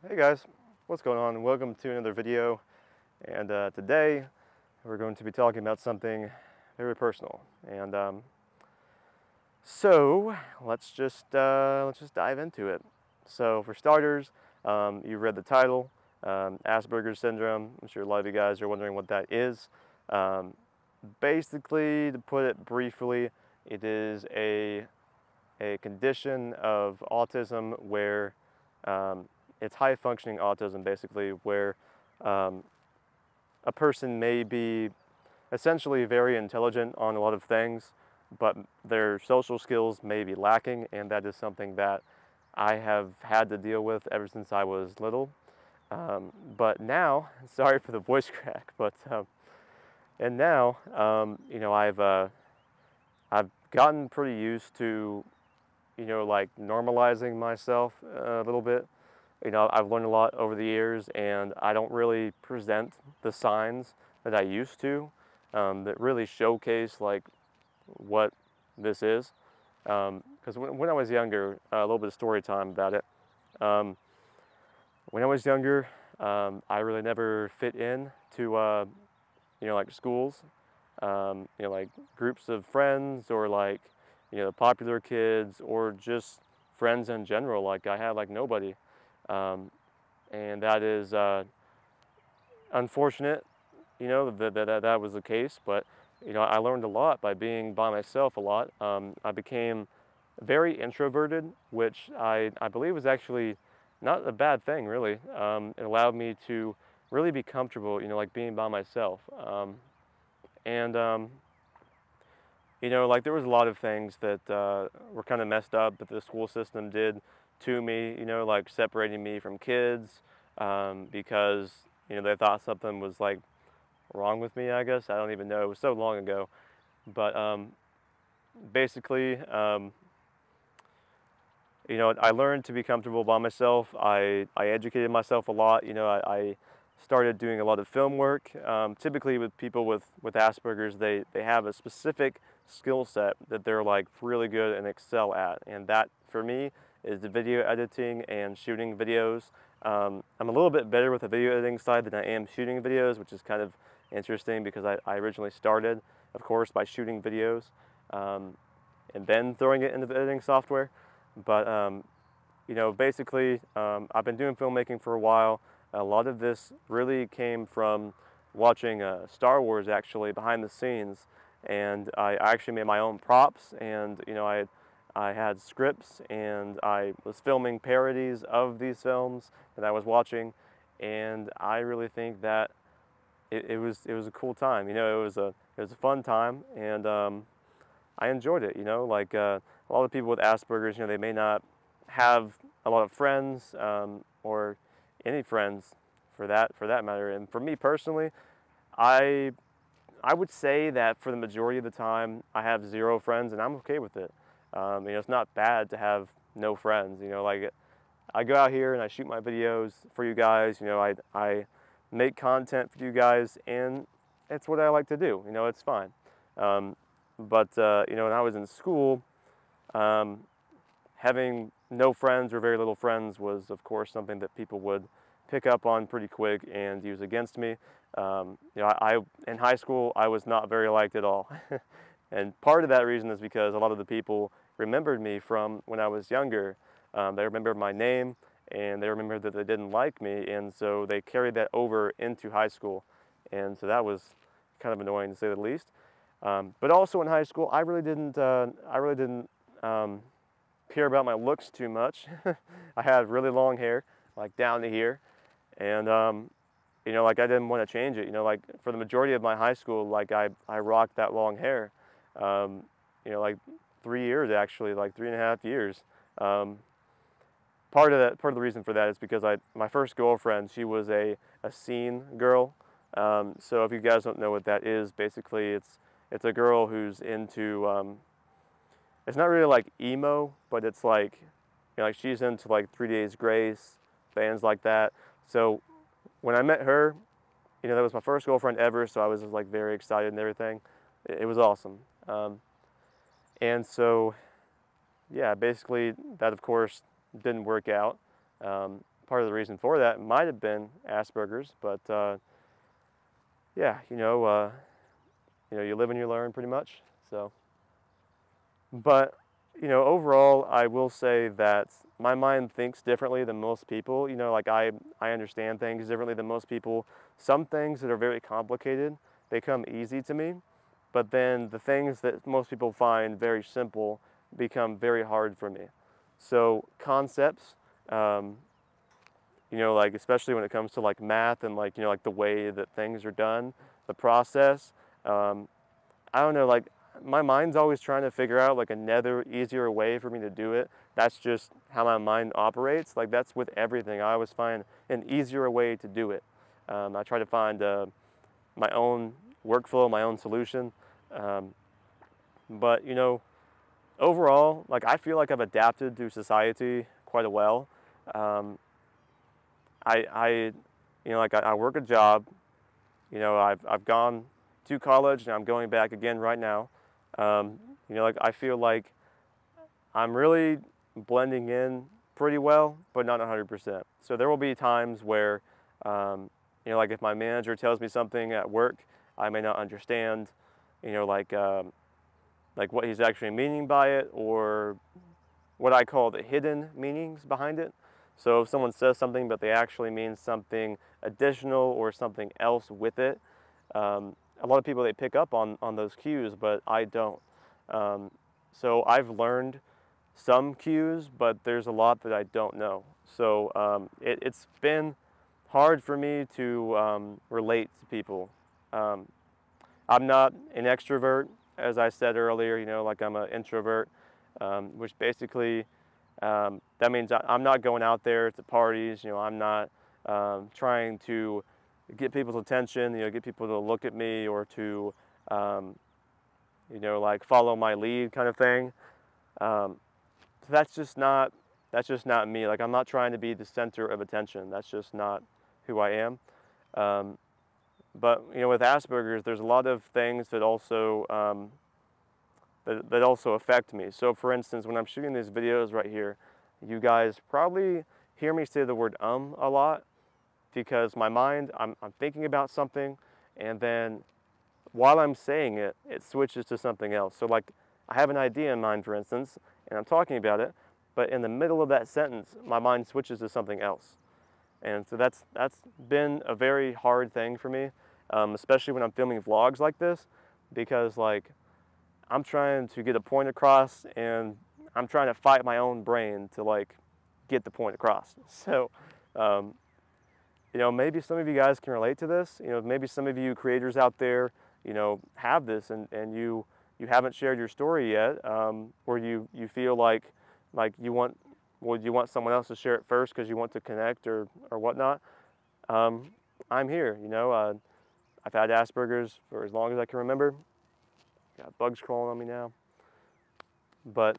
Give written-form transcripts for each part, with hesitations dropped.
Hey guys, what's going on? Welcome to another video. And today we're going to be talking about something very personal. And so let's just dive into it. So for starters, you read the title, Asperger's syndrome. I'm sure a lot of you guys are wondering what that is. Um, Basically, to put it briefly, it is a condition of autism where it's high functioning autism, basically, where um, a person may be essentially very intelligent on a lot of things, but their social skills may be lacking, and that is something that I have had to deal with ever since I was little. But now, sorry for the voice crack, but and now, I've gotten pretty used to, like normalizing myself a little bit. I've learned a lot over the years, and I don't really present the signs that I used to, that really showcase like what this is. Because when I was younger, a little bit of story time about it. Um, when I was younger, I really never fit in to, like schools, like groups of friends or like, the popular kids or just friends in general. Like I had like nobody. Um, and that is unfortunate, that was the case. But I learned a lot by being by myself a lot. I became very introverted, which I believe was actually not a bad thing, really. It allowed me to really be comfortable, like being by myself. And like there was a lot of things that were kind of messed up that the school system did to me, like separating me from kids because, they thought something was like wrong with me, I guess. I don't even know. It was so long ago. But basically, I learned to be comfortable by myself. I educated myself a lot. I started doing a lot of film work. Typically with people with Asperger's, they have a specific skill set that they're like really good and excel at. And that for me is the video editing and shooting videos. I'm a little bit better with the video editing side than I am shooting videos, which is kind of interesting because I originally started, of course, by shooting videos and then throwing it into the editing software. But basically, I've been doing filmmaking for a while. A lot of this really came from watching Star Wars, actually, behind the scenes. And I actually made my own props, and I had scripts, and I was filming parodies of these films that I was watching. And I really think that it was a cool time. It was a fun time, and I enjoyed it. Like a lot of people with Asperger's, they may not have a lot of friends or any friends for that matter. And for me personally, I I would say that for the majority of the time, I have zero friends, and I'm okay with it. It's not bad to have no friends. Like I go out here and I shoot my videos for you guys. I make content for you guys, and it's what I like to do. It's fine. Um, but when I was in school, um, having no friends or very little friends was, of course, something that people would pick up on pretty quick and use against me. I in high school I was not very liked at all, and part of that reason is because a lot of the people remembered me from when I was younger. They remembered my name, and they remembered that they didn't like me, and so they carried that over into high school, and so that was kind of annoying to say the least. But also in high school, I really didn't care about my looks too much. I had really long hair, like down to here, and like I didn't want to change it. Like for the majority of my high school, like I rocked that long hair. Like 3 years actually, like 3.5 years. Part of the reason for that is because my first girlfriend, she was a scene girl. So if you guys don't know what that is, basically it's a girl who's into it's not really like emo, but it's like like she's into like 3 Days Grace, bands like that. So when I met her, that was my first girlfriend ever, so I was just like very excited and everything. It was awesome. And so yeah, basically that of course didn't work out. part of the reason for that might have been Asperger's, but yeah, you live and you learn pretty much. So, but overall, I will say that my mind thinks differently than most people. Like I understand things differently than most people. Some things that are very complicated, they come easy to me, but then the things that most people find very simple become very hard for me. So concepts, like especially when it comes to like math and like like the way that things are done, the process. I don't know, like my mind's always trying to figure out like another easier way for me to do it. That's just how my mind operates. Like that's with everything. I always find an easier way to do it. I try to find my own workflow, my own solution. But overall, like I feel like I've adapted to society quite well. I like I work a job. I've gone to college and I'm going back again right now. Like I feel like I'm really blending in pretty well, but not 100%. So there will be times where, like if my manager tells me something at work, I may not understand, like what he's actually meaning by it, or what I call the hidden meanings behind it. So if someone says something but they actually mean something additional or something else with it, a lot of people, they pick up on those cues, but I don't. So I've learned some cues, but there's a lot that I don't know. So it's been hard for me to relate to people. I'm not an extrovert, as I said earlier, like I'm an introvert, which basically that means I'm not going out there to parties. I'm not trying to get people's attention, get people to look at me, or to like follow my lead kind of thing. So that's just not me. Like I'm not trying to be the center of attention. That's just not who I am. But with Asperger's, there's a lot of things that also that also affect me. So for instance, when I'm shooting these videos right here, you guys probably hear me say the word a lot, because my mind, I'm thinking about something, and then while I'm saying it, it switches to something else. So like I have an idea in mind, for instance, and I'm talking about it, but in the middle of that sentence, my mind switches to something else. And so that's been a very hard thing for me, especially when I'm filming vlogs like this, because like I'm trying to get a point across, and I'm trying to fight my own brain to like get the point across. So, maybe some of you guys can relate to this. Maybe some of you creators out there, have this, and you haven't shared your story yet, or you feel like you want someone else to share it first because you want to connect or whatnot. I'm here. I've had Asperger's for as long as I can remember. Got bugs crawling on me now. But,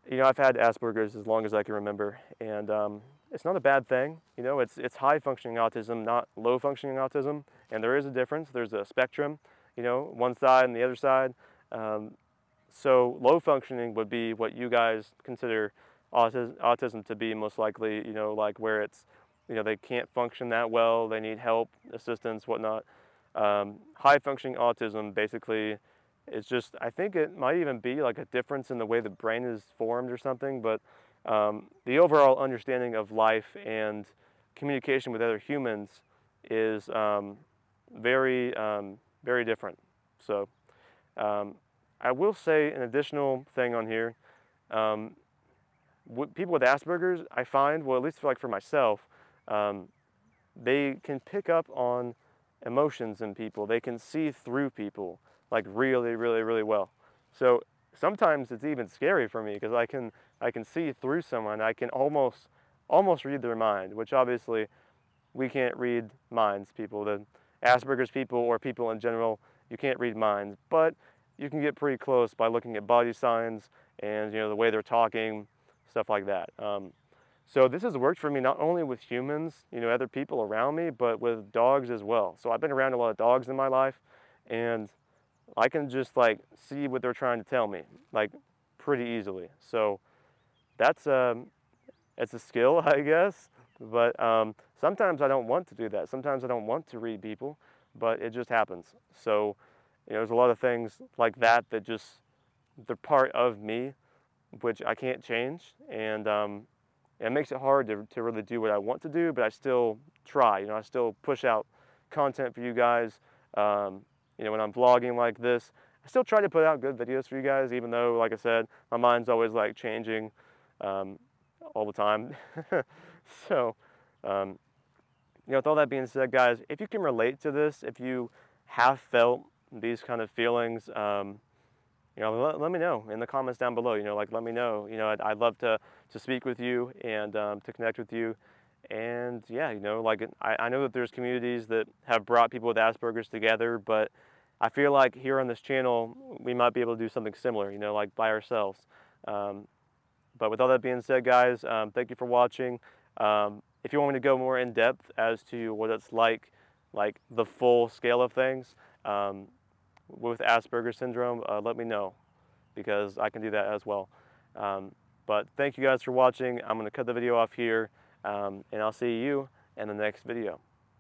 I've had Asperger's as long as I can remember, and it's not a bad thing. It's high-functioning autism, not low-functioning autism, and there is a difference. There's a spectrum, one side and the other side. So low-functioning would be what you guys consider autism to be, most likely, like where it's, they can't function that well, they need help, assistance, whatnot. High-functioning autism basically, it's just, I think it might even be like a difference in the way the brain is formed or something, but the overall understanding of life and communication with other humans is very, very different. So I will say an additional thing on here. People with Asperger's, I find, well, at least for myself, they can pick up on emotions in people. They can see through people like really, really, really well. So sometimes it's even scary for me, because I can see through someone. I can almost read their mind, which obviously we can't read minds. People, the Asperger's people or people in general, you can't read minds, but you can get pretty close by looking at body signs and the way they're talking, stuff like that. So this has worked for me not only with humans, other people around me, but with dogs as well. So I've been around a lot of dogs in my life, and I can just like see what they're trying to tell me, like pretty easily. So that's it's a skill, I guess. But sometimes I don't want to do that. Sometimes I don't want to read people, but it just happens. So, there's a lot of things like that that just, they're part of me, which I can't change. And it makes it hard to really do what I want to do, but I still try. I still push out content for you guys. When I'm vlogging like this, I still try to put out good videos for you guys, even though, like I said, my mind's always like changing all the time. So, with all that being said, guys, if you can relate to this, if you have felt these kind of feelings, let me know in the comments down below. Let me know. I'd love to speak with you and to connect with you. And yeah, I know that there's communities that have brought people with Asperger's together, but I feel like here on this channel, we might be able to do something similar, like by ourselves. But with all that being said, guys, thank you for watching. If you want me to go more in depth as to what it's like the full scale of things with Asperger's syndrome, let me know, because I can do that as well. But thank you guys for watching. I'm going to cut the video off here, and I'll see you in the next video.